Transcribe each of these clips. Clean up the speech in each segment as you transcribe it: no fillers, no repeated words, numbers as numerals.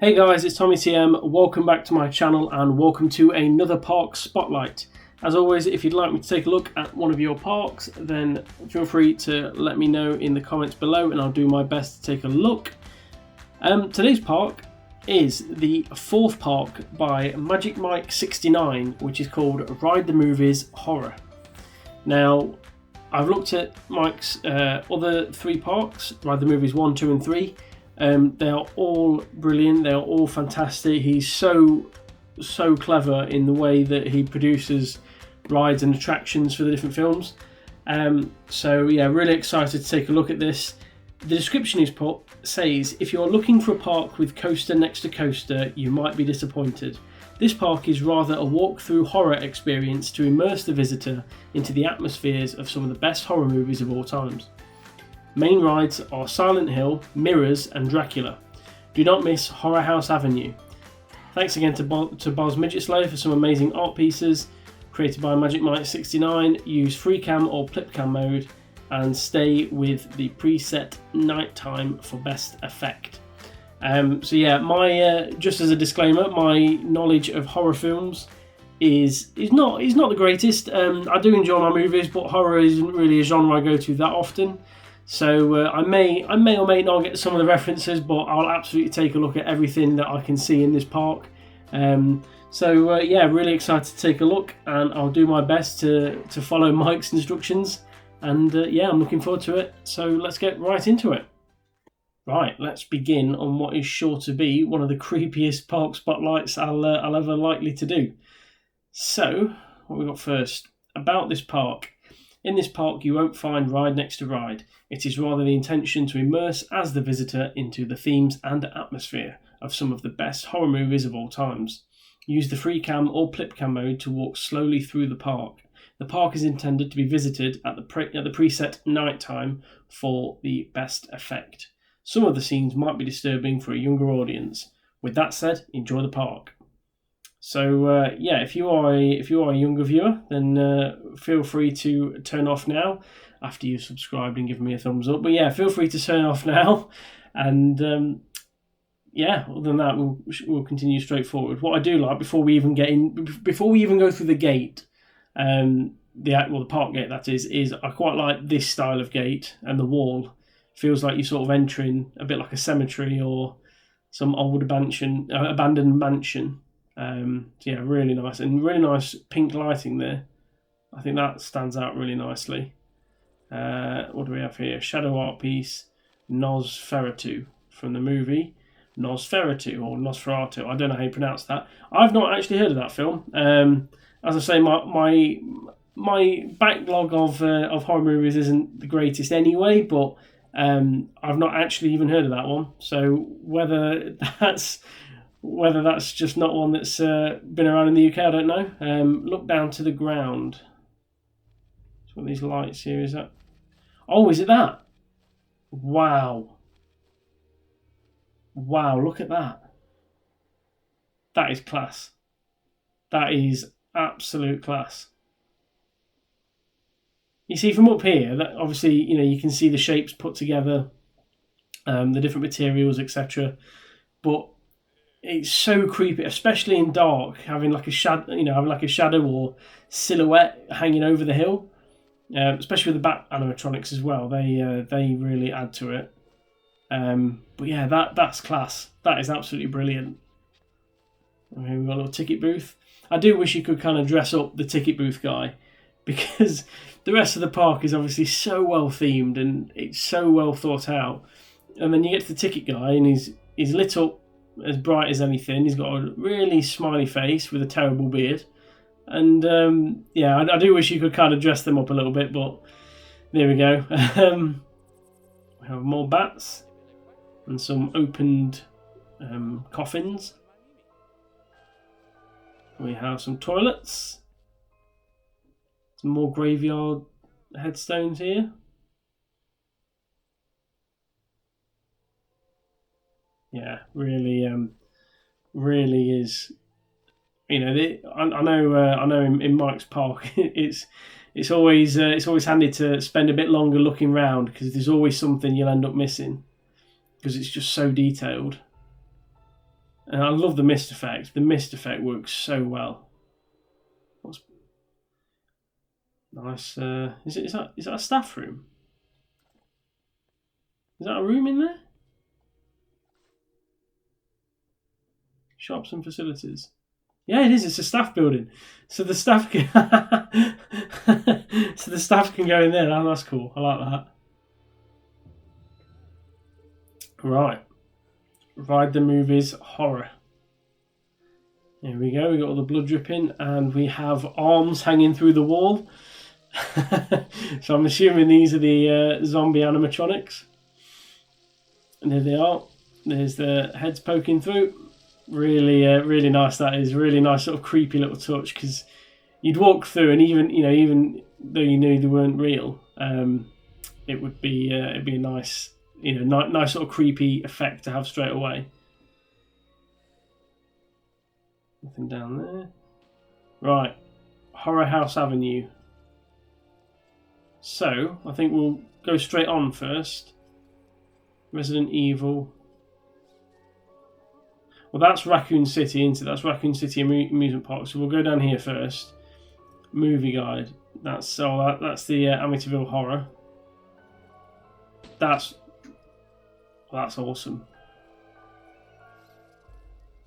Hey guys, it's Tommy TM. Welcome back to my channel and welcome to another park spotlight. As always, if you'd like me to take a look at one of your parks, then feel free to let me know in the comments below and I'll do my best to take a look. Today's park is the fourth park by Magic Mike 69, which is called Ride the Movies Horror. Now, I've looked at Mike's other three parks, Ride the Movies 1, 2 and 3. They are all brilliant, they are all fantastic. He's so clever in the way that he produces rides and attractions for the different films. So yeah, really excited to take a look at this. The description he's put says, if you're looking for a park with coaster next to coaster, you might be disappointed. This park is rather a walk-through horror experience to immerse the visitor into the atmospheres of some of the best horror movies of all times. Main rides are Silent Hill, Mirrors and Dracula. Do not miss Horror House Avenue. Thanks again to Boz Midgetslave for some amazing art pieces created by Magic Mike 69. Use free cam or flip cam mode and stay with the preset nighttime for best effect. So yeah, my just as a disclaimer, my knowledge of horror films is not the greatest. I do enjoy my movies, but horror isn't really a genre I go to that often. So I may or may not get some of the references, but I'll absolutely take a look at everything that I can see in this park. Yeah, really excited to take a look, and I'll do my best to follow Mike's instructions. And yeah, I'm looking forward to it. So let's get right into it. Right, let's begin on what is sure to be one of the creepiest park spotlights I'll ever likely to do. So, what we got first? About this park. In this park, you won't find ride next to ride. It is rather the intention to immerse as the visitor into the themes and atmosphere of some of the best horror movies of all times. Use the free cam or flip cam mode to walk slowly through the park. The park is intended to be visited at the preset nighttime for the best effect. Some of the scenes might be disturbing for a younger audience. With that said, enjoy the park. So yeah, if you are a younger viewer, then feel free to turn off now after you've subscribed and given me a thumbs up. But yeah, feel free to turn off now, and yeah, other than that, we'll continue straight forward. What I do like before we even go through the gate, the park gate that is I quite like this style of gate, and the wall feels like you're sort of entering a bit like a cemetery or some old abandoned mansion. Yeah, really nice, and really nice pink lighting there. I think that stands out really nicely. What do we have here? Shadow art piece, Nosferatu, from the movie Nosferatu or Nosferatu. I don't know how you pronounce that. I've not actually heard of that film. As I say, my backlog of horror movies isn't the greatest anyway, but I've not actually even heard of that one. So whether that's just not one that's been around in the UK, I don't know. Look down to the ground. That's what these lights here is that. Oh, is it that? Wow. Wow, look at that. That is class. That is absolute class. You see from up here, that obviously, you can see the shapes put together, the different materials, etc. But it's so creepy, especially in dark, having like a shadow or silhouette hanging over the hill. Especially with the bat animatronics as well, they really add to it. But yeah, that's class. That is absolutely brilliant. Okay, we've got a little ticket booth. I do wish you could kind of dress up the ticket booth guy, because the rest of the park is obviously so well themed and it's so well thought out. And then you get to the ticket guy and he's lit up as bright as anything. He's got a really smiley face with a terrible beard. And yeah, I do wish you could kind of dress them up a little bit, but there we go. We have more bats and some opened coffins. We have some toilets. Some more graveyard headstones here. Yeah, really is. I know. In Mike's park, it's always handy to spend a bit longer looking round, because there's always something you'll end up missing, because it's just so detailed. And I love the mist effect. The mist effect works so well. What's nice? Is that a staff room? Is that a room in there? Shops and facilities. Yeah, it is. It's a staff building, so the staff can so the staff can go in there. Oh, that's cool. I like that. Right, Ride the Movies Horror. Here we go. We got all the blood dripping, and we have arms hanging through the wall. So I'm assuming these are the zombie animatronics. And there they are. There's the heads poking through. Really nice. That is really nice, sort of creepy little touch, because you'd walk through, and even though you knew they weren't real, it would be it'd be a nice nice sort of creepy effect to have straight away. Nothing down there. Right, Horror House Avenue. So I think we'll go straight on first. Resident Evil. Well, that's Raccoon City, isn't it? That's Raccoon City Amusement Park. So we'll go down here first. Movie guide. That's the Amityville Horror. That's awesome.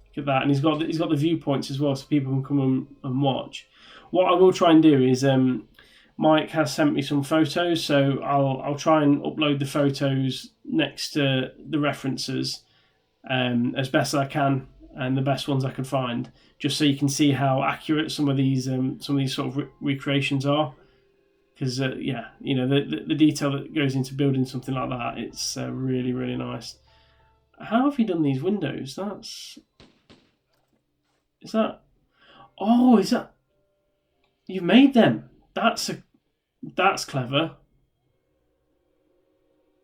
Look at that, and he's got the viewpoints as well, so people can come and watch. What I will try and do is Mike has sent me some photos, so I'll try and upload the photos next to the references. As best as I can, and the best ones I can find, just so you can see how accurate some of these sort of recreations are. Because the detail that goes into building something like that, it's really nice. How have you done these windows? Is that you've made them? That's clever.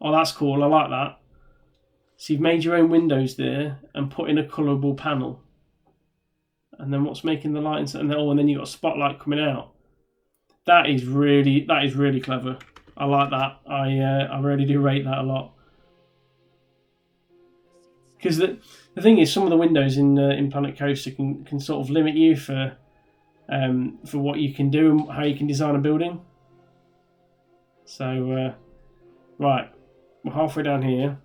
Oh, that's cool. I like that. So you've made your own windows there and put in a colourable panel. And then what's making the light? And then you've got a spotlight coming out. That is really clever. I like that. I really do rate that a lot. Because the thing is, some of the windows in Planet Coaster can sort of limit you for what you can do and how you can design a building. So right, we're halfway down here.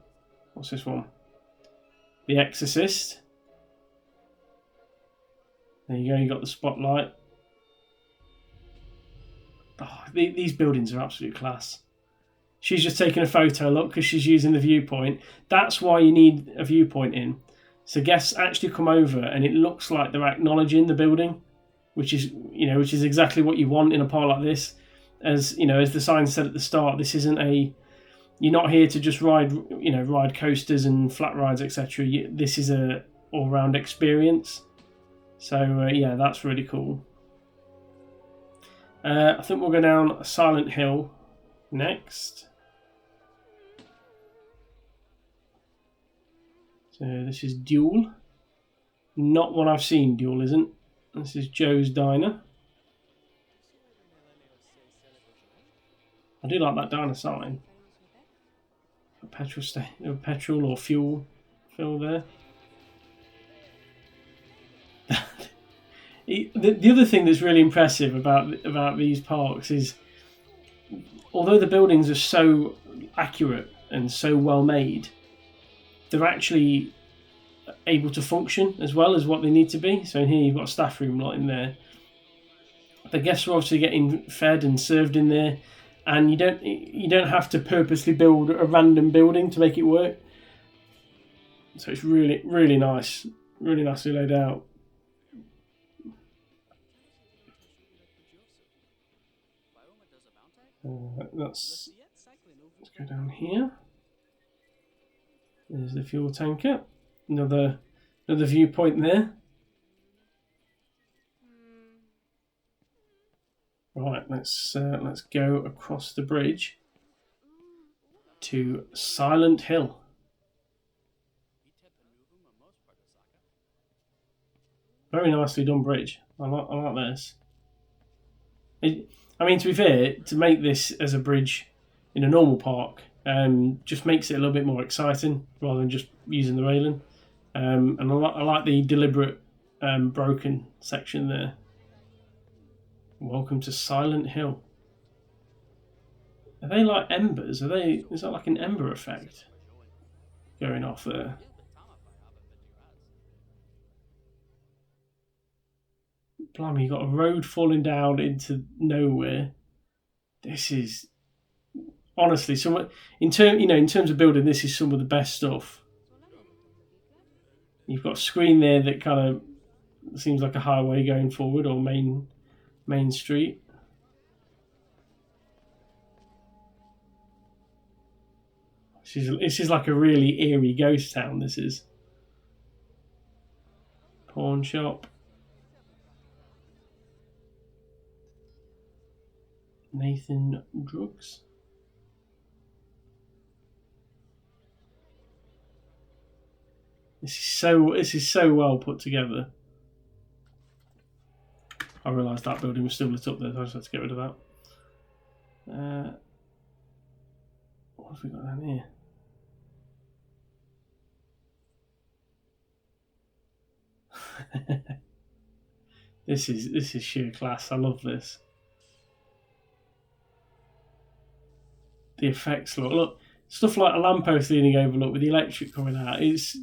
What's this one? The Exorcist. There you go, you got the spotlight. Oh, these buildings are absolute class. She's just taking a photo, look, because she's using the viewpoint. That's why you need a viewpoint in. So guests actually come over and it looks like they're acknowledging the building, which is exactly what you want in a park like this. As the sign said at the start, this isn't you're not here to just ride coasters and flat rides, etc. This is a all-round experience. So yeah, that's really cool. I think we'll go down Silent Hill next. So this is Duel. Not one I've seen, Duel isn't. This is Joe's Diner. I do like that diner sign. Petrol or fuel fill there. The other thing that's really impressive about these parks is, although the buildings are so accurate and so well made, they're actually able to function as well as what they need to be. So in here you've got a staff room lot in there. The guests are obviously getting fed and served in there, and you don't have to purposely build a random building to make it work. So it's really nice, really nicely laid out. Let's go down here. There's the fuel tanker. Another viewpoint there. Right, let's go across the bridge to Silent Hill. Very nicely done bridge. I like this. I mean, to be fair, to make this as a bridge in a normal park just makes it a little bit more exciting rather than just using the railing. And I like the deliberate broken section there. Welcome to Silent Hill. Are they like embers? Is that like an ember effect going off there? Blimey, you got a road falling down into nowhere. This is honestly some in terms of building. This is some of the best stuff. You've got a screen there that kind of seems like a highway going forward, or main street. This is like a really eerie ghost town. This is pawn shop. Nathan Drugs. This is so well put together. I realised that building was still lit up there, so I just had to get rid of that. What have we got down here? This is sheer class. I love this. The effects look stuff like a lamppost leaning over, look, with the electric coming out. It's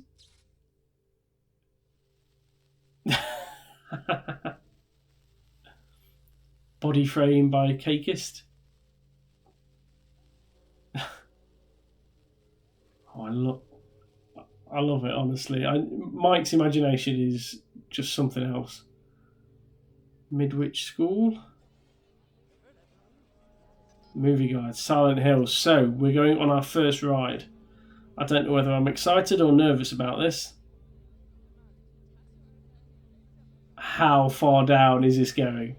body frame by Cakeist. Oh, I love it, honestly. Mike's imagination is just something else. Midwich School. Movie guide, Silent Hill. So, we're going on our first ride. I don't know whether I'm excited or nervous about this. How far down is this going?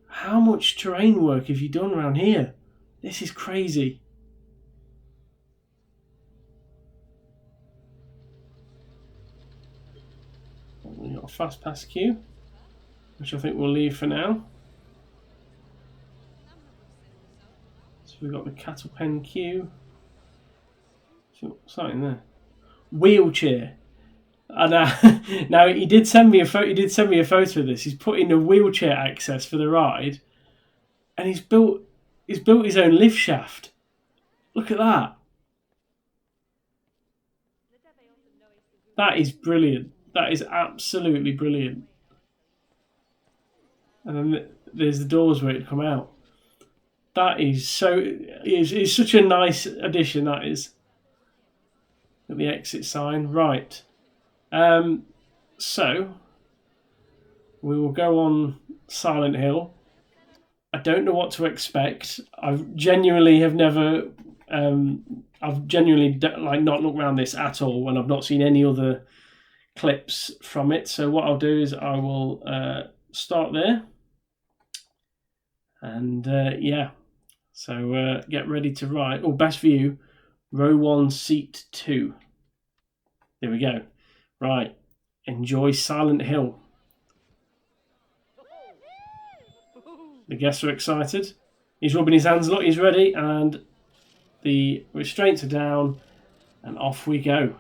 How much terrain work have you done around here? This is crazy. We've got a fast pass queue, which I think we'll leave for now. So we've got the cattle pen queue. Something there. Wheelchair. And now he did send me a photo. He did send me a photo of this. He's put in a wheelchair access for the ride, and he's built his own lift shaft. Look at that. That is brilliant. That is absolutely brilliant. And then there's the doors where it come out. That is it's such a nice addition, that is. At the exit sign. Right. So we will go on Silent Hill. I don't know what to expect. I've genuinely not looked around this at all when I've not seen any other clips from it. So what I'll do is I will start there, and yeah. So get ready to ride. Oh, best view, row 1, seat 2. There we go. Right, enjoy Silent Hill. The guests are excited. He's rubbing his hands. Look, he's ready, and the restraints are down, and off we go.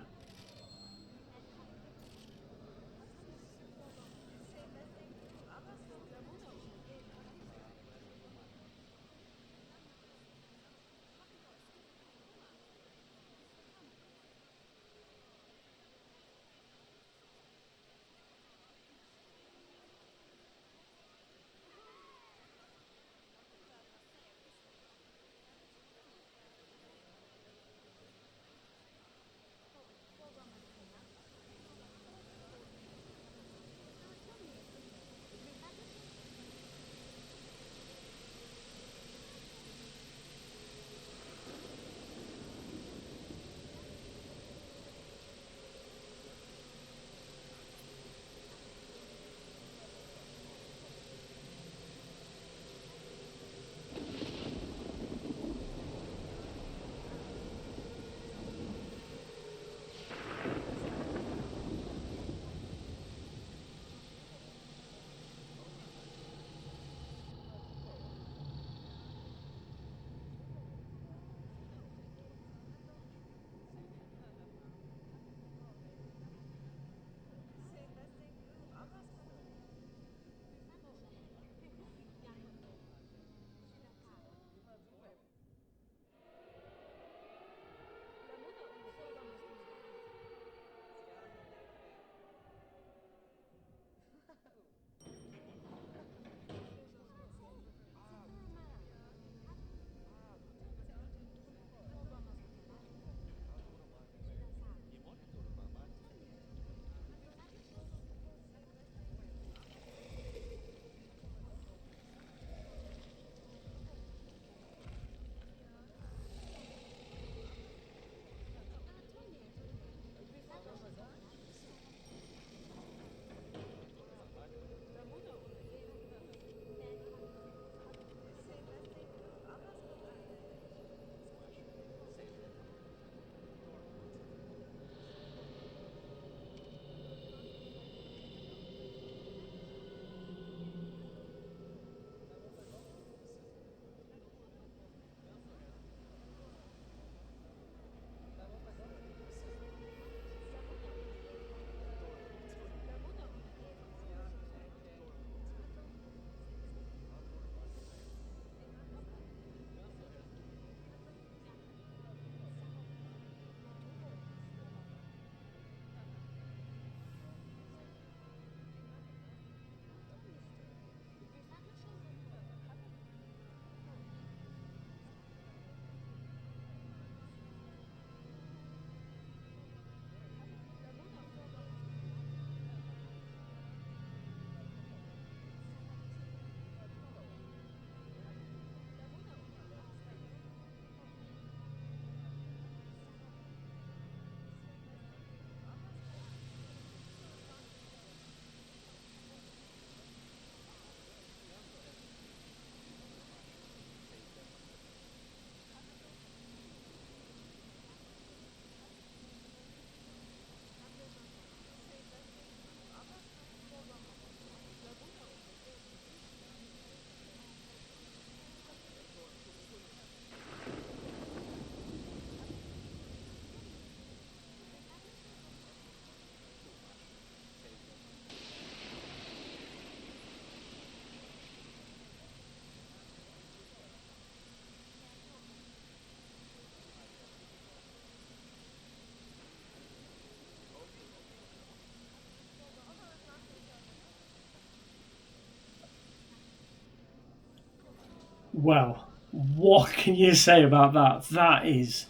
Well, what can you say about that? That is,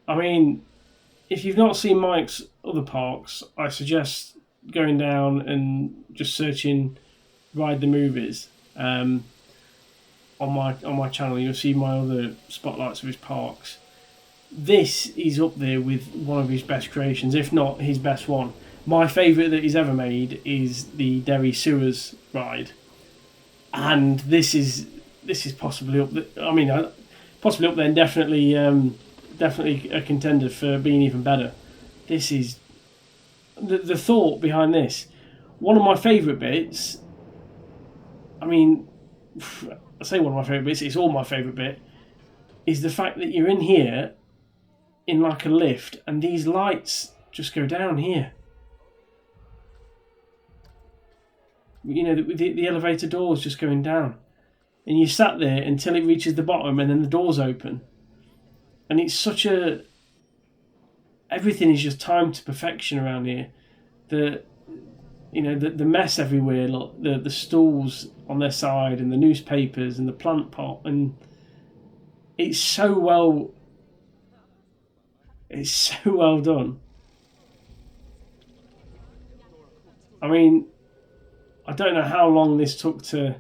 I mean, if you've not seen Mike's other parks, I suggest going down and just searching "Ride the Movies" on my channel. You'll see my other spotlights of his parks. This is up there with one of his best creations, if not his best one. My favourite that he's ever made is the Derry Sewers ride, and this is possibly up there. I mean, possibly up there, and definitely a contender for being even better. This is the thought behind this. One of my favourite bits. I mean, I say one of my favourite bits. It's all my favourite bit. Is the fact that you're in here, in like a lift, and these lights just go down here. You know, the elevator doors just going down, and you sat there until it reaches the bottom, and then the doors open, and it's such a. Everything is just timed to perfection around here. The mess everywhere, like the stools on their side, and the newspapers, and the plant pot, and it's so well done. I mean, I don't know how long this took to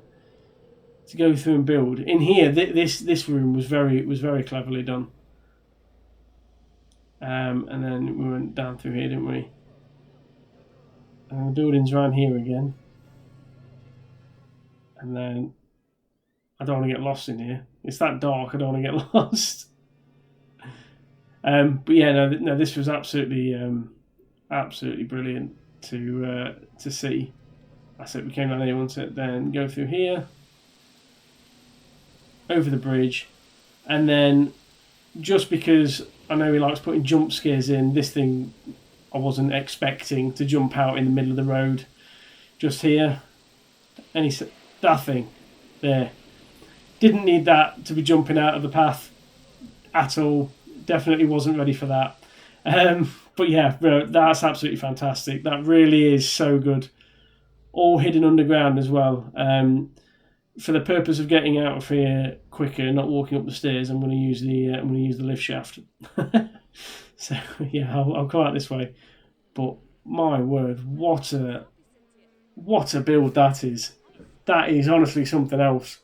go through and build. In here, this room was very cleverly done. And then we went down through here, didn't we? And the building's around here again. And then I don't want to get lost in here. It's that dark. I don't want to get lost. But yeah, no, this was absolutely brilliant to see. I said we came down here once, then go through here, over the bridge, and then just because I know he likes putting jump scares in, this thing I wasn't expecting to jump out in the middle of the road, just here, and he said that thing there didn't need that to be jumping out of the path at all. Definitely wasn't ready for that. But yeah, that's absolutely fantastic. That really is so good. All hidden underground as well. For the purpose of getting out of here quicker, not walking up the stairs, I'm going to use the lift shaft. So yeah, I'll come out this way. But my word, what a build that is. That is honestly something else.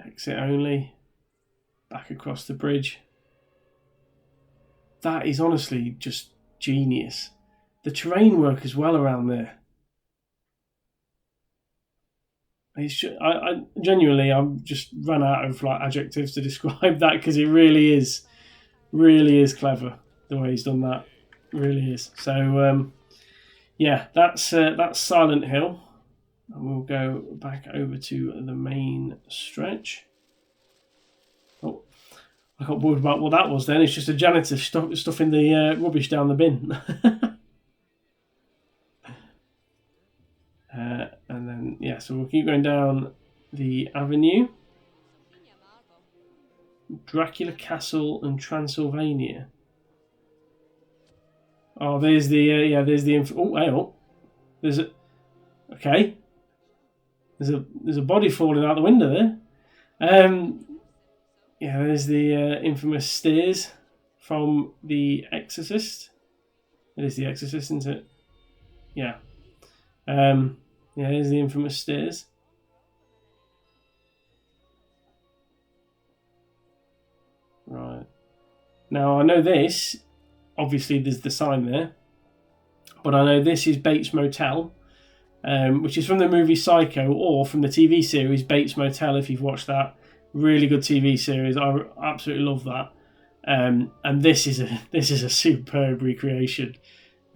Exit only. Back across the bridge. That is honestly just genius. The terrain work as well around there. It's just, I genuinely, I'm just run out of like adjectives to describe that, because it really is clever the way he's done that. It really is. So yeah, that's Silent Hill, and we'll go back over to the main stretch. Oh, I got bored about what that was. Then it's just a janitor stuffing the rubbish down the bin. And then, yeah, so we'll keep going down the avenue. Dracula Castle and Transylvania. Oh, there's the there's a okay. There's a body falling out the window there. Yeah, there's the infamous stairs from the Exorcist. It is the Exorcist, isn't it? Yeah. Yeah, there's the infamous stairs. Right. Now, I know this. Obviously, there's the sign there. But I know this is Bates Motel, which is from the movie Psycho, or from the TV series Bates Motel, if you've watched that. Really good TV series. I absolutely love that. And this is a superb recreation.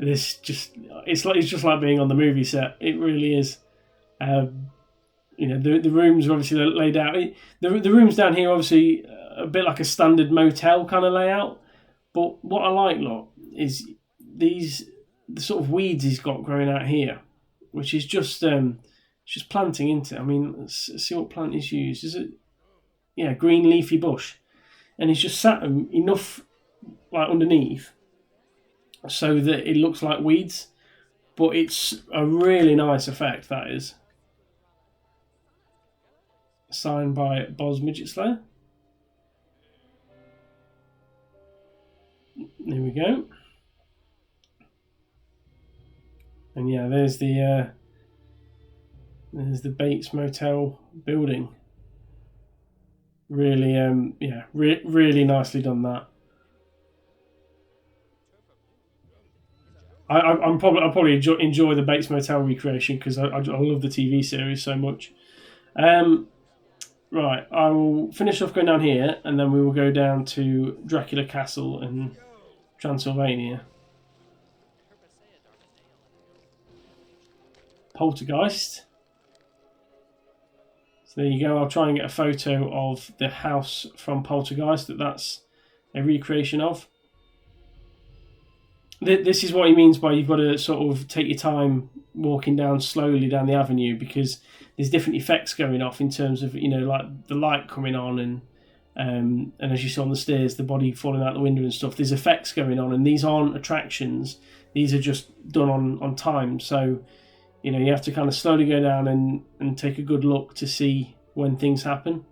It's just like being on the movie set. It really is. The rooms are obviously laid out. The rooms down here are obviously a bit like a standard motel kind of layout. But what I like, is the sort of weeds he's got growing out here, which is just planting into. I mean, let's see what plant is used. Is it? Yeah, green leafy bush, and he's just sat enough like underneath, so that it looks like weeds, but it's a really nice effect, that is. signed by Boz Midget Slayer. There we go. And yeah, there's the Bates Motel building. Really, yeah, really nicely done that. I'll probably enjoy the Bates Motel recreation because I love the TV series so much. Right, I will finish off going down here, and then we will go down to Dracula Castle in Transylvania. Poltergeist. So there you go. I'll try and get a photo of the house from Poltergeist that's a recreation of. This is what he means by you've got to sort of take your time walking down slowly down the avenue, because there's different effects going off in terms of, you know, like the light coming on and as you saw on the stairs, the body falling out the window and stuff. There's effects going on, and these aren't attractions. These are just done on time. So, you know, you have to kind of slowly go down and take a good look to see when things happen.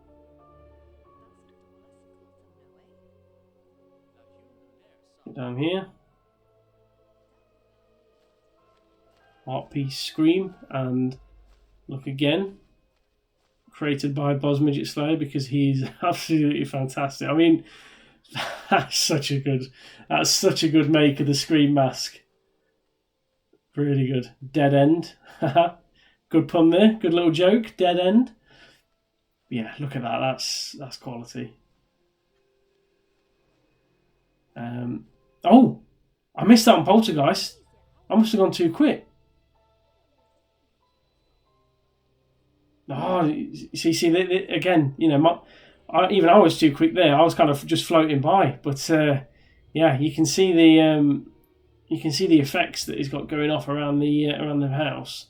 Get down here. Art piece Scream, and look again. Created by Boz Midget Slayer, because he's absolutely fantastic. I mean, that's such a good make of the Scream mask. Really good. Dead End. Good pun there. Good little joke. Dead End. Yeah, look at that. That's quality. Oh, I missed that on Poltergeist. I must have gone too quick. Oh, see, again, you know, I was too quick there. I was kind of just floating by, but yeah, you can see the effects that he's got going off around the house.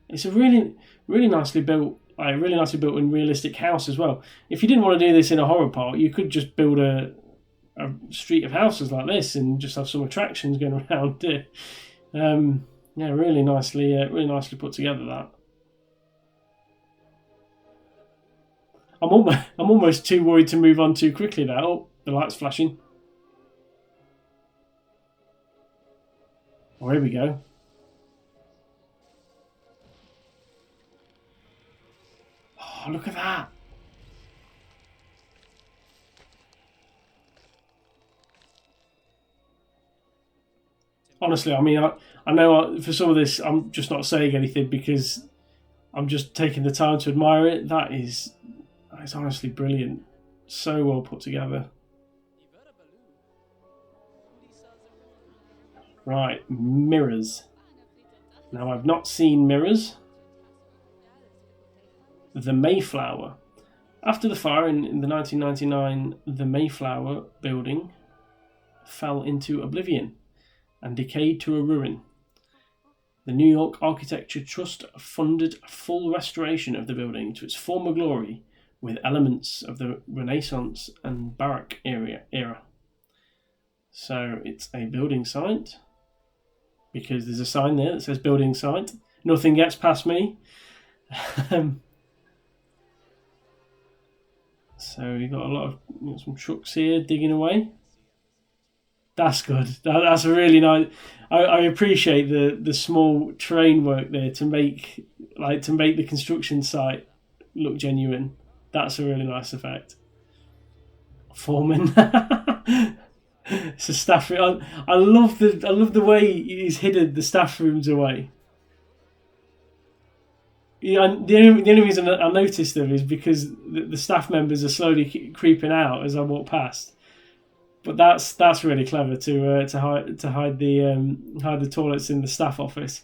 It's a really nicely built, and realistic house as well. If you didn't want to do this in a horror park, you could just build a street of houses like this and just have some attractions going around it. Yeah, really nicely put together. That I'm almost too worried to move on too quickly now. Oh, the light's flashing. Oh, here we go. Oh, look at that. Honestly, I mean, I know for some of this, I'm just not saying anything because I'm just taking the time to admire it. That is honestly brilliant. So well put together. Right, Mirrors. Now, I've not seen Mirrors. The Mayflower. After the fire in the 1999, the Mayflower building fell into oblivion and decayed to a ruin. The New York Architecture Trust funded a full restoration of the building to its former glory with elements of the Renaissance and Baroque era. So it's a building site, because there's a sign there that says building site. Nothing gets past me. So you've got some trucks here digging away. That's good. That's a really nice. I appreciate the small terrain work there to make the construction site look genuine. That's a really nice effect. Foreman. It's a staff room. I love the way he's hidden the staff rooms away. Yeah, the only reason I noticed them is because the staff members are slowly creeping out as I walk past. But that's really clever to hide the toilets in the staff office.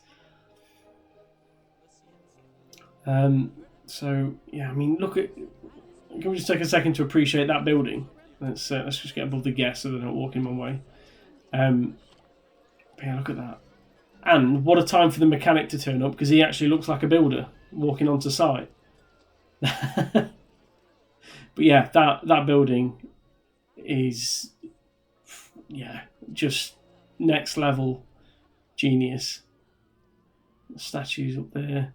So yeah, I mean, can we just take a second to appreciate that building? Let's just get above the guests so they're not walking my way. But yeah, look at that. And what a time for the mechanic to turn up, because he actually looks like a builder walking onto site. But yeah, that building is, yeah, just next level genius. The statues up there.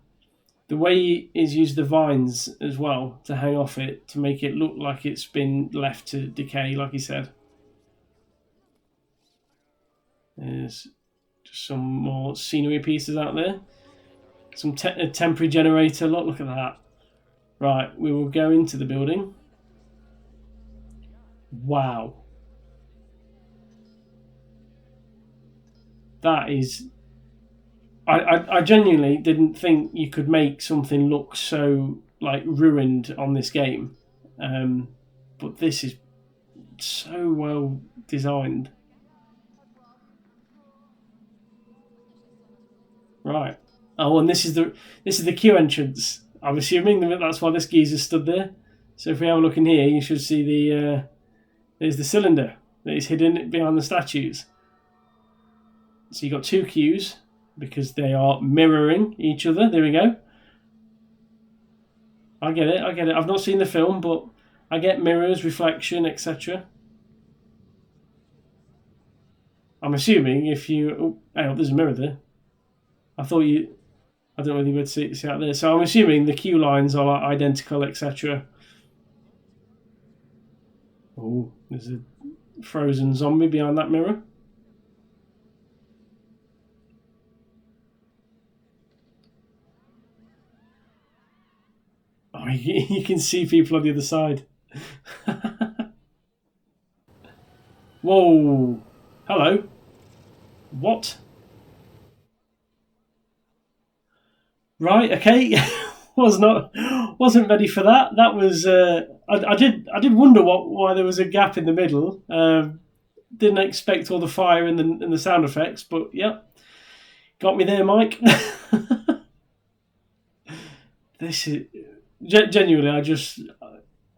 The way he's used the vines as well to hang off it to make it look like it's been left to decay, like he said. There's just some more scenery pieces out there. Some a temporary generator. Look at that. Right, we will go into the building. Wow. That is... I genuinely didn't think you could make something look so like ruined on this game. But this is so well designed. Right. Oh, and this is the queue entrance. I'm assuming that that's why this geezer stood there. So if we have a look in here, you should see there's the cylinder that is hidden behind the statues. So you've got two queues because they are mirroring each other. There we go. I get it. I've not seen the film, but I get mirrors, reflection, etc. I'm assuming if you... Oh, there's a mirror there. I thought you... I don't know whether you would see out there. So I'm assuming the queue lines are like identical, etc. Oh, there's a frozen zombie behind that mirror. Oh, you can see people on the other side. Whoa. Hello. What? Right, okay. Wasn't ready for that. That was I did wonder why there was a gap in the middle. Didn't expect all the fire and the sound effects, but yeah, got me there, Mike. This is genuinely.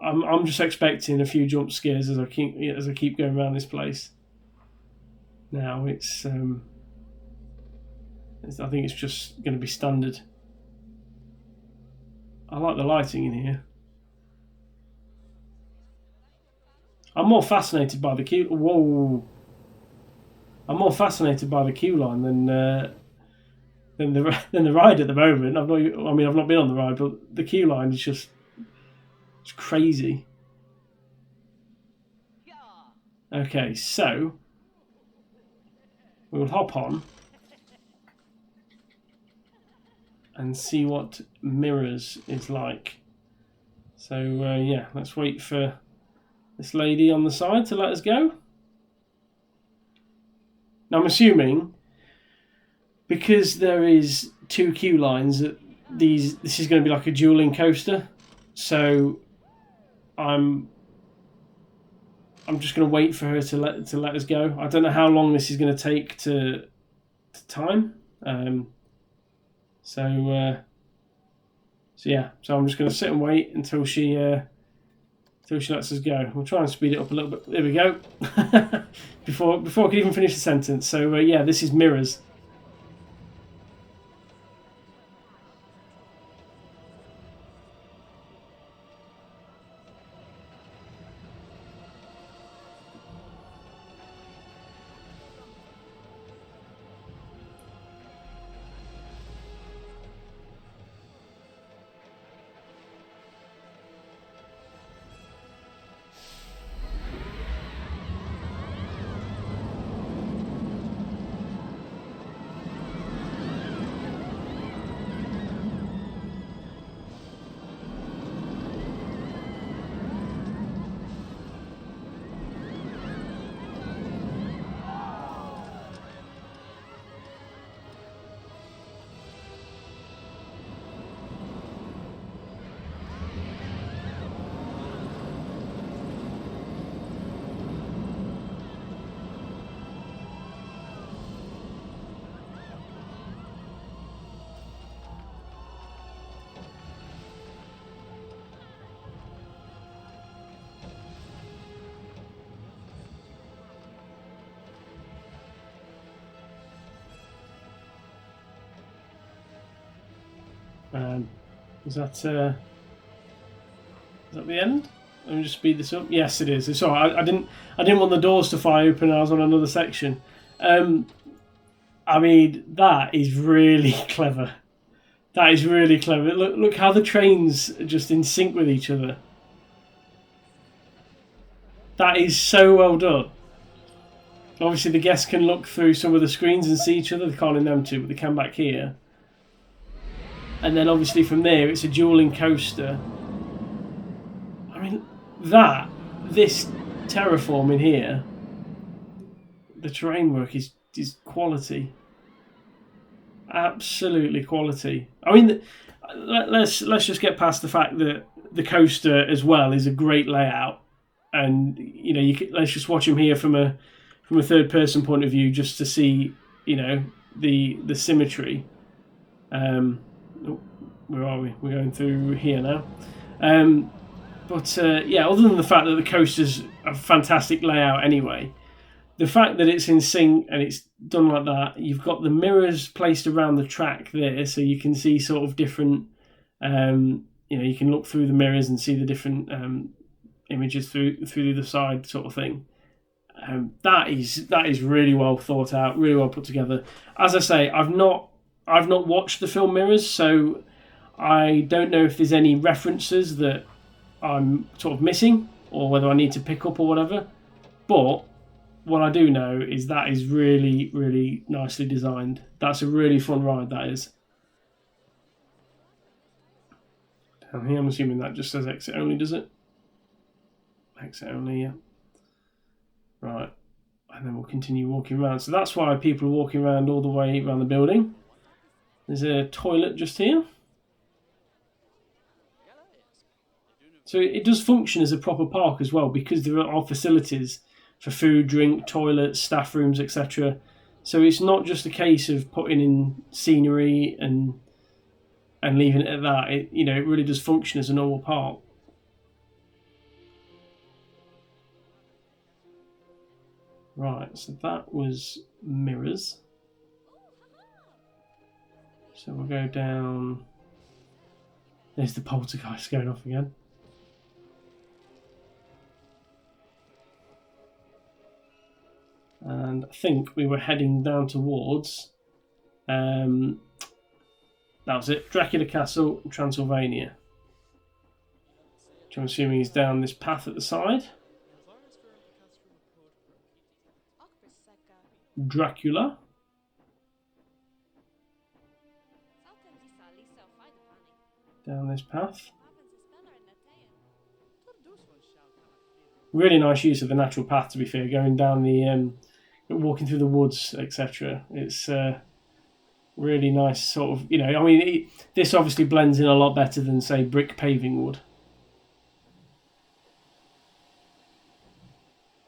I'm just expecting a few jump scares as I keep going around this place. Now I think it's just going to be standard. I like the lighting in here. I'm more fascinated by the queue. Whoa! I'm more fascinated by the queue line than the ride at the moment. I've not been on the ride, but the queue line is just it's crazy. Okay, so we'll hop on and see what mirrors is like. So yeah, let's wait for this lady on the side to let us go. Now I'm assuming because there is two queue lines that this is going to be like a dueling coaster. So I'm just going to wait for her to let us go. I don't know how long this is going to take to time. So yeah, so I'm just going to sit and wait until she lets us go. We'll try and speed it up a little bit. There we go. before I could even finish the sentence. So yeah, this is mirrors. Is that the end? Let me just speed this up. Yes, it is. It's all right. I didn't want the doors to fly open. I was on another section. I mean, that is really clever. That is really clever. Look how the trains are just in sync with each other. That is so well done. Obviously, the guests can look through some of the screens and see each other. They can't in them two, but they can back here. And then obviously from there, it's a dueling coaster. I mean, this terraforming here, the terrain work is quality. Absolutely quality. I mean, let's just get past the fact that the coaster as well is a great layout, and you know, let's just watch them here from a third person point of view, just to see, you know, the symmetry. Where are we? We're going through here now. But yeah, other than the fact that the coaster's a fantastic layout anyway, the fact that it's in sync and it's done like that, you've got the mirrors placed around the track there, so you can see sort of different, you know, you can look through the mirrors and see the different images through the side sort of thing. That is really well thought out, really well put together. As I say, I've not watched the film Mirrors, so I don't know if there's any references that I'm sort of missing, or whether I need to pick up or whatever. But what I do know is that is really, really nicely designed. That's a really fun ride, that is. Down here, I'm assuming that just says exit only, does it? Exit only, yeah. Right. And then we'll continue walking around. So that's why people are walking around all the way around the building. There's a toilet just here. So it does function as a proper park as well, because there are facilities for food, drink, toilets, staff rooms, etc. So it's not just a case of putting in scenery and leaving it at that. It, you know, it really does function as a normal park. Right, so that was Mirrors. So we'll go down. There's the Poltergeist going off again. And I think we were heading down towards, that was it, Dracula Castle, Transylvania. Which I'm assuming is down this path at the side. Dracula. Down this path. Really nice use of the natural path, to be fair, going down the, walking through the woods, etc. It's really nice sort of, you know, I mean, this obviously blends in a lot better than, say, brick paving would.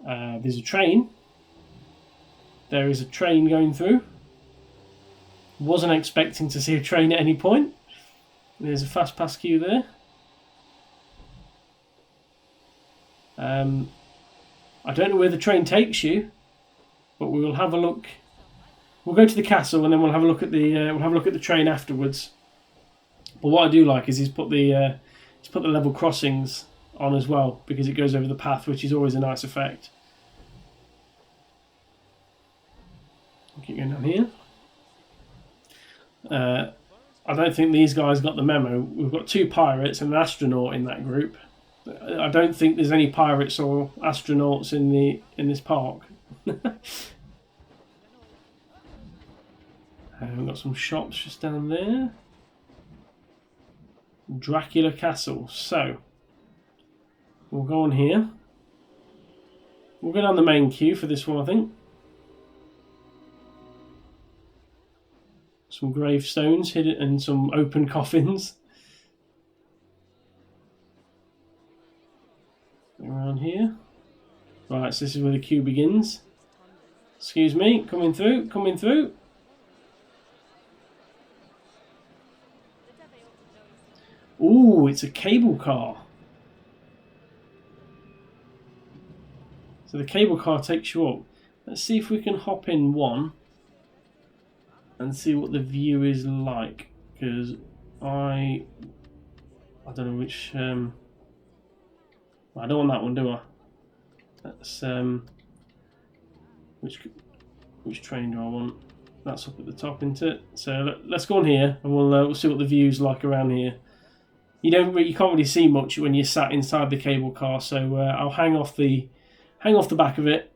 There's a train. There is a train going through. Wasn't expecting to see a train at any point. There's a fast pass queue there. I don't know where the train takes you, but we will have a look. We'll go to the castle and then we'll have a look at the train afterwards. But what I do like is he's put the level crossings on as well, because it goes over the path, which is always a nice effect. I'll keep going down here. I don't think these guys got the memo. We've got 2 pirates and an astronaut in that group. I don't think there's any pirates or astronauts in this park. We've got some shops just down there. Dracula Castle. So we'll go on here. We'll go down the main queue for this one, I think. Some gravestones hidden and some open coffins. Around here. Right, so this is where the queue begins. Excuse me, coming through. Ooh, it's a cable car. So the cable car takes you up. Let's see if we can hop in one and see what the view is like, because I don't know which. I don't want that one, do I? That's which train do I want? That's up at the top, isn't it? So let's go on here, and we'll see what the view's like around here. You can't really see much when you're sat inside the cable car. So I'll hang off the back of it,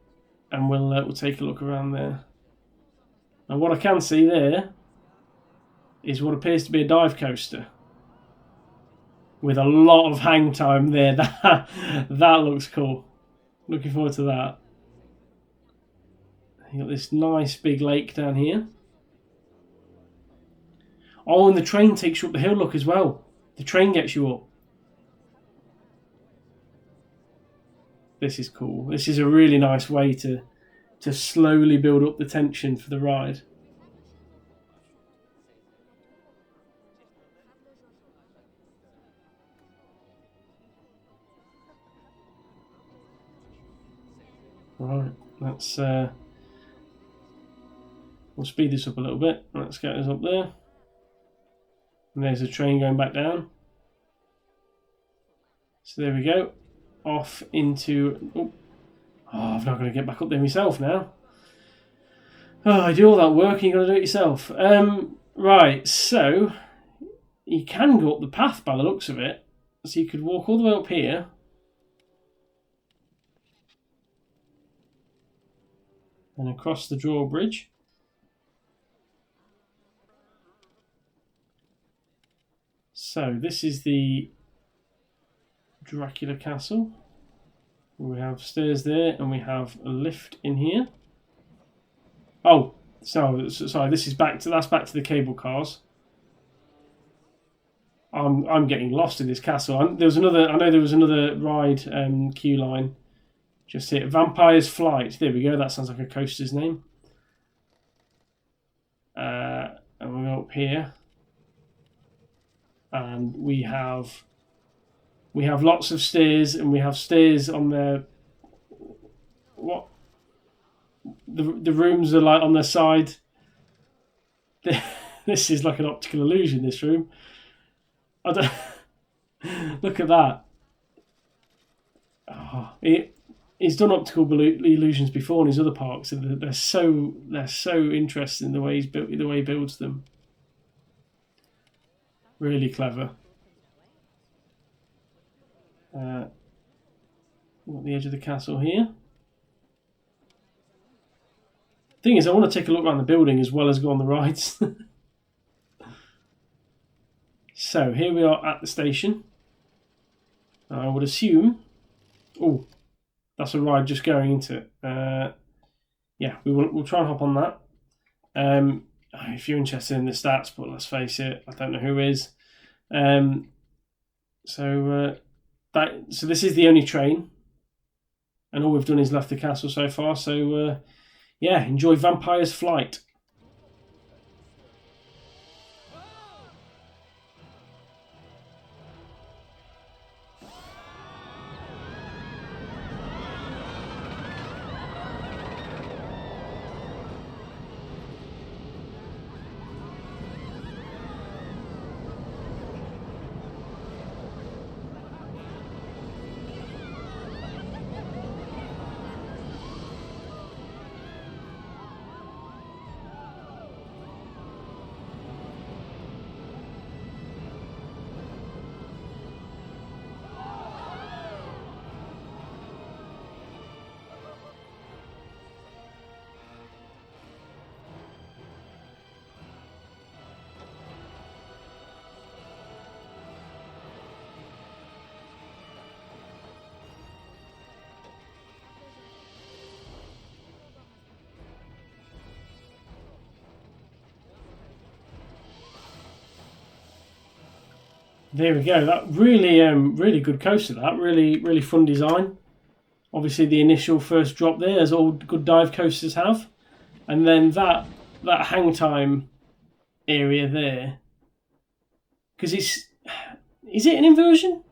and we'll take a look around there. And what I can see there is what appears to be a dive coaster with a lot of hang time there. That looks cool. Looking forward to that. You got this nice big lake down here. Oh, and the train takes you up the hill, look, as well. The train gets you up. This is cool. This is a really nice way to slowly build up the tension for the ride. Right, let's we'll speed this up a little bit. Let's get us up there. And there's a train going back down. So there we go. Off into... Oh, I'm not going to get back up there myself now. Oh, I do all that work and you've got to do it yourself. Right, so you can go up the path by the looks of it. So you could walk all the way up here. And across the drawbridge. So this is the Dracula castle. We have stairs there, and we have a lift in here. Oh, sorry. This is back to the cable cars. I'm getting lost in this castle. I know there was another ride queue line. Just here, Vampire's Flight. There we go. That sounds like a coaster's name. And we go up here, and we have lots of stairs, and we have stairs on the what? The rooms are like on their side. This is like an optical illusion. This room. I don't look at that. Oh, he's done optical illusions before in his other parks, and they're so interesting the way he builds them. Really clever. At the edge of the castle here. Thing is, I want to take a look around the building as well as go on the rides. So here we are at the station. I would assume. Oh. That's a ride just going into it. Yeah, we'll try and hop on that. If you're interested in the stats, but let's face it, I don't know who is. So this is the only train, and all we've done is left the castle so far. So yeah, enjoy Vampire's Flight. There we go. That really good coaster. That really fun design. Obviously, the initial first drop there, as all good dive coasters have, and then that hang time area there. Because is it an inversion?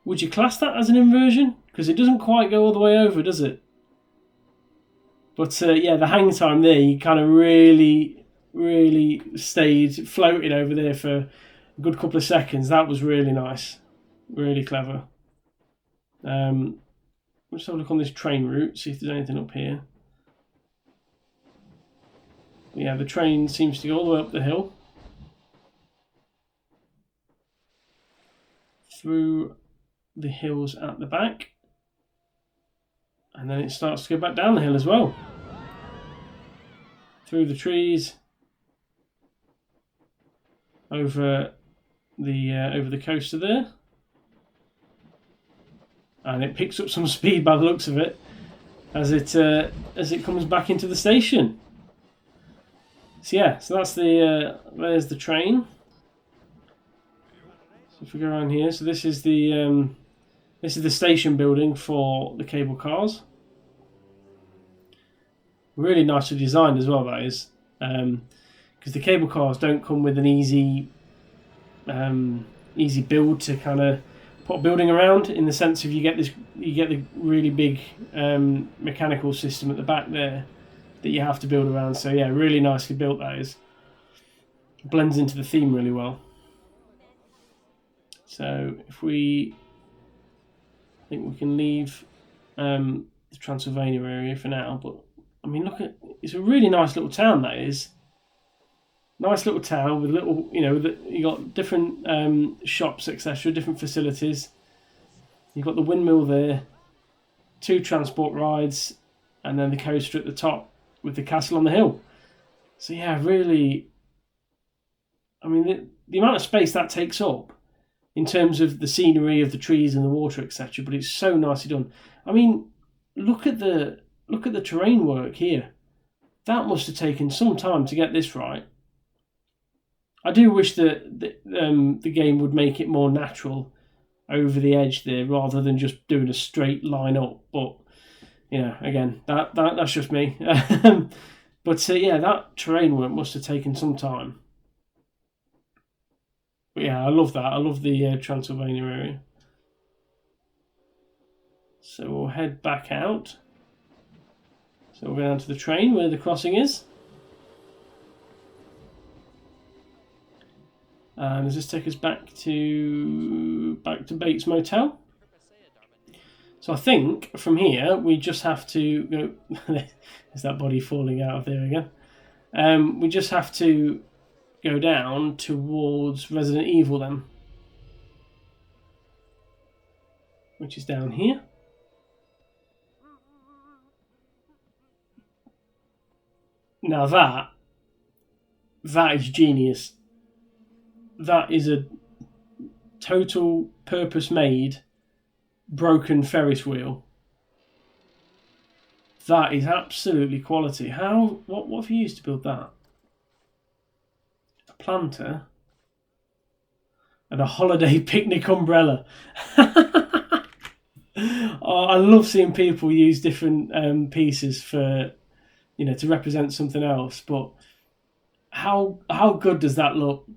Would you class that as an inversion? Because it doesn't quite go all the way over, does it? But yeah, the hang time there, you kind of really stayed floating over there for a good couple of seconds. That was really nice, really clever. Let's have a look on this train route, see if there's anything up here. Yeah, the train seems to go all the way up the hill, through the hills at the back, and then it starts to go back down the hill as well, through the trees, over the coaster there, and it picks up some speed by the looks of it as it comes back into the station. So yeah, so that's there's the train. So if we go around here, so this is the station building for the cable cars. Really nicely designed as well, that is, because the cable cars don't come with an easy build to kind of put a building around, in the sense of you get the really big mechanical system at the back there that you have to build around. So yeah, really nicely built, that is. Blends into the theme really well. So if I think we can leave the Transylvania area for now, but I mean, it's a really nice little town, that is. Nice little town with little, you got different shops, etc., different facilities. You've got the windmill there, 2 transport rides, and then the coaster at the top with the castle on the hill. So yeah, really, I mean, the amount of space that takes up in terms of the scenery of the trees and the water, etc., but it's so nicely done. I mean, look at the terrain work here. That must have taken some time to get this right. I do wish that the game would make it more natural over the edge there, rather than just doing a straight line up. But again, that's just me. But yeah, that terrain work must have taken some time. But yeah, I love that. I love the Transylvania area. So we'll head back out. So we'll go down to the train where the crossing is. And does this take us back to Bates Motel? So I think from here we just have to go. There's that body falling out of there again. We just have to go down towards Resident Evil then, which is down here. Now that is genius. That is a total purpose-made broken Ferris wheel. That is absolutely quality. What have you used to build that? A planter and a holiday picnic umbrella. Oh, I love seeing people use different pieces for, to represent something else. But how good does that look?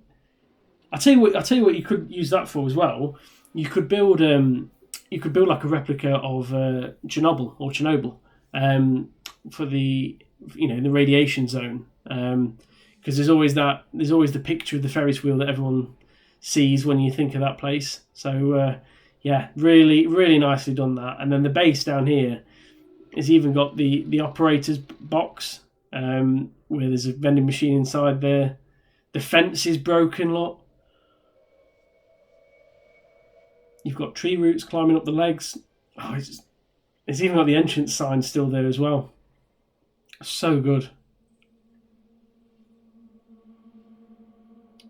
I tell you what you could use that for as well. You could build like a replica of Chernobyl for the in the radiation zone, because there's always the picture of the Ferris wheel that everyone sees when you think of that place. So yeah, really really nicely done that. And then the base down here has even got the operator's box, where there's a vending machine inside there. The fence is broken, look. You've got tree roots climbing up the legs. Oh, it's even got the entrance sign still there as well. So good.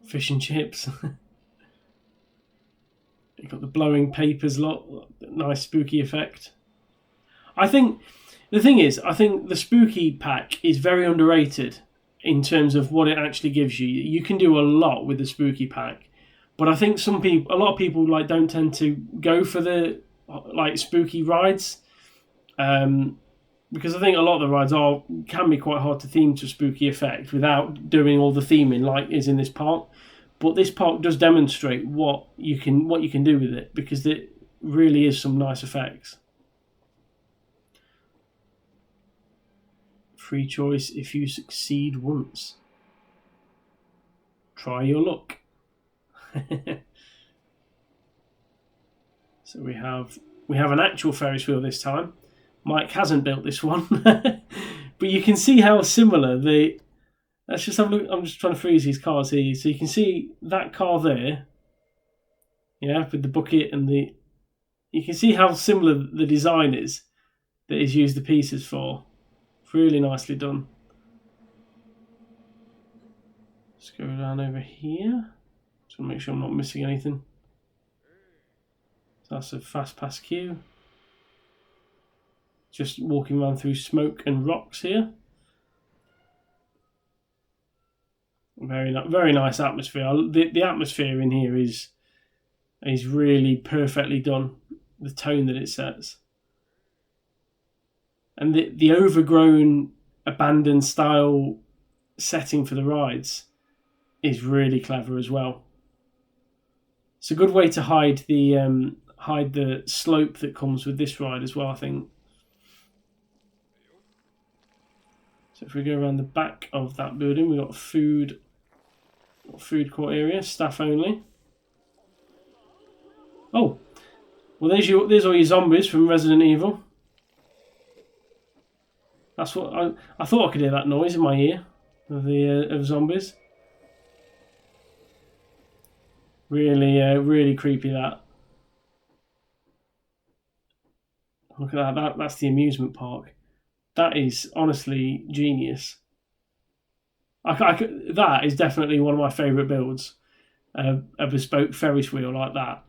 Fish and chips. You've got the blowing papers lot. Nice spooky effect. I think the spooky pack is very underrated in terms of what it actually gives you. You can do a lot with the spooky pack. But I think a lot of people don't tend to go for the spooky rides, because I think a lot of the rides can be quite hard to theme to a spooky effect without doing all the theming like is in this park. But this park does demonstrate what you can do with it, because it really is some nice effects. Free choice if you succeed once. Try your luck. So we have an actual Ferris wheel this time. Mike hasn't built this one, but you can see how similar the Let's just have a look. I'm just trying to freeze these cars here. So you can see that car there. Yeah, with the bucket and the... You can see how similar the design is that he's used the pieces for. It's really nicely done. Let's go down over here. Just want to make sure I'm not missing anything. So that's a fast pass queue. Just walking around through smoke and rocks here. Very nice atmosphere. The atmosphere in here is really perfectly done. The tone that it sets, and the overgrown, abandoned style setting for the rides is really clever as well. It's a good way to hide the slope that comes with this ride as well, I think. So if we go around the back of that building, we've got food court area, staff only. Oh, well there's all your zombies from Resident Evil. That's what I thought I could hear that noise in my ear of zombies. Really creepy that. Look at that. That's the amusement park. That is honestly genius. That is definitely one of my favourite builds. A bespoke Ferris wheel like that.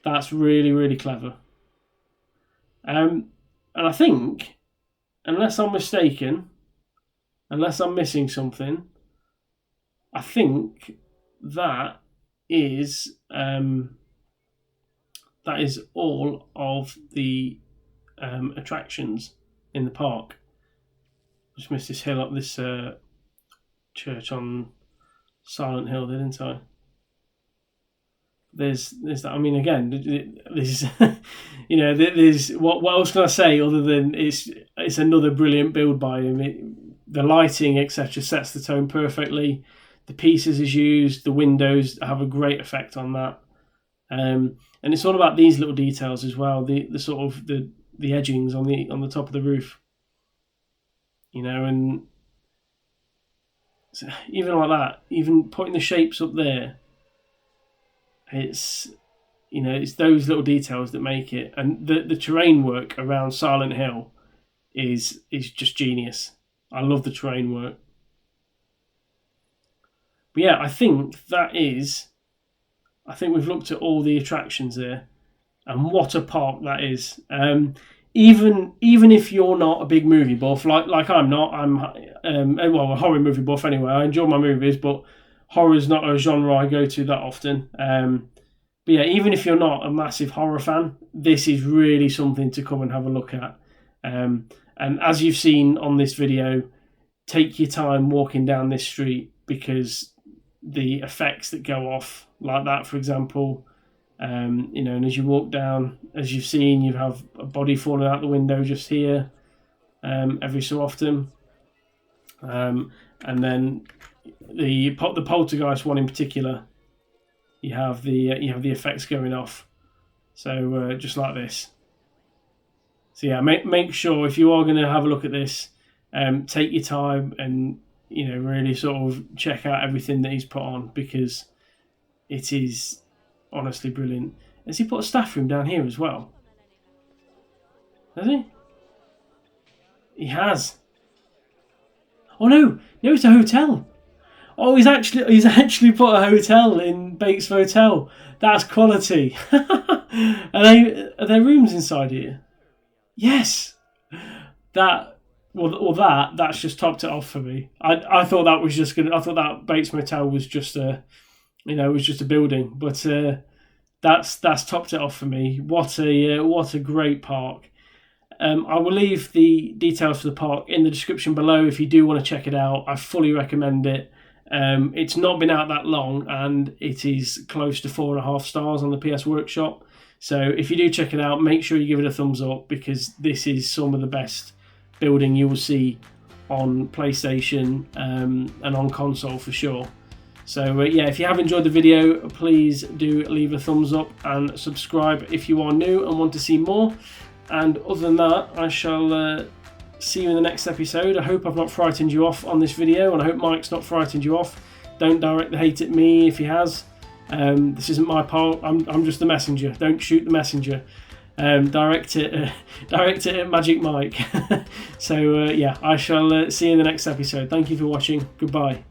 That's really clever. And I think, unless I'm mistaken, unless I'm missing something, I think that is all of the attractions in the park. Just missed this hill up this church on Silent Hill, didn't I? There's that. I mean, again, there's there's what else can I say other than it's another brilliant build by him. The lighting, etc., sets the tone perfectly. The pieces is used, the windows have a great effect on that, and it's all about these little details as well. The sort of the edgings on the top of the roof, and even like that, even putting the shapes up there. It's those little details that make it, and the terrain work around Silent Hill is just genius. I love the terrain work. But yeah, I think we've looked at all the attractions there, and what a park that is. Even if you're not a big movie buff, like I'm not, I'm a horror movie buff anyway. I enjoy my movies, but horror's not a genre I go to that often. But yeah, even if you're not a massive horror fan, this is really something to come and have a look at. And as you've seen on this video, take your time walking down this street, because the effects that go off like that, for example, and as you walk down, as you've seen, you have a body falling out the window just here every so often, and then the Poltergeist one in particular, you have the effects going off, so just like this. So yeah, make sure if you are going to have a look at this, take your time and really sort of check out everything that he's put on, because it is honestly brilliant. Has he put a staff room down here as well? Has he? He has. Oh no, it's a hotel. Oh, he's actually put a hotel in Bates Motel. That's quality. Are there rooms inside here? Yes. That's just topped it off for me. I thought that was just I thought that Bates Motel was just a building, but that's topped it off for me. What a great park. I will leave the details for the park in the description below if you do want to check it out. I fully recommend it. It's not been out that long, and it is close to 4.5 stars on the PS Workshop. So if you do check it out, make sure you give it a thumbs up, because this is some of the best building you will see on PlayStation and on console for sure. So yeah, if you have enjoyed the video, please do leave a thumbs up and subscribe if you are new and want to see more. And other than that, I shall see you in the next episode. I hope I've not frightened you off on this video, and I hope Mike's not frightened you off. Don't direct the hate at me if he has. This isn't my part. I'm just the messenger. Don't shoot the messenger. Direct it at Magic Mike. So yeah, I shall see you in the next episode. Thank you for watching. Goodbye.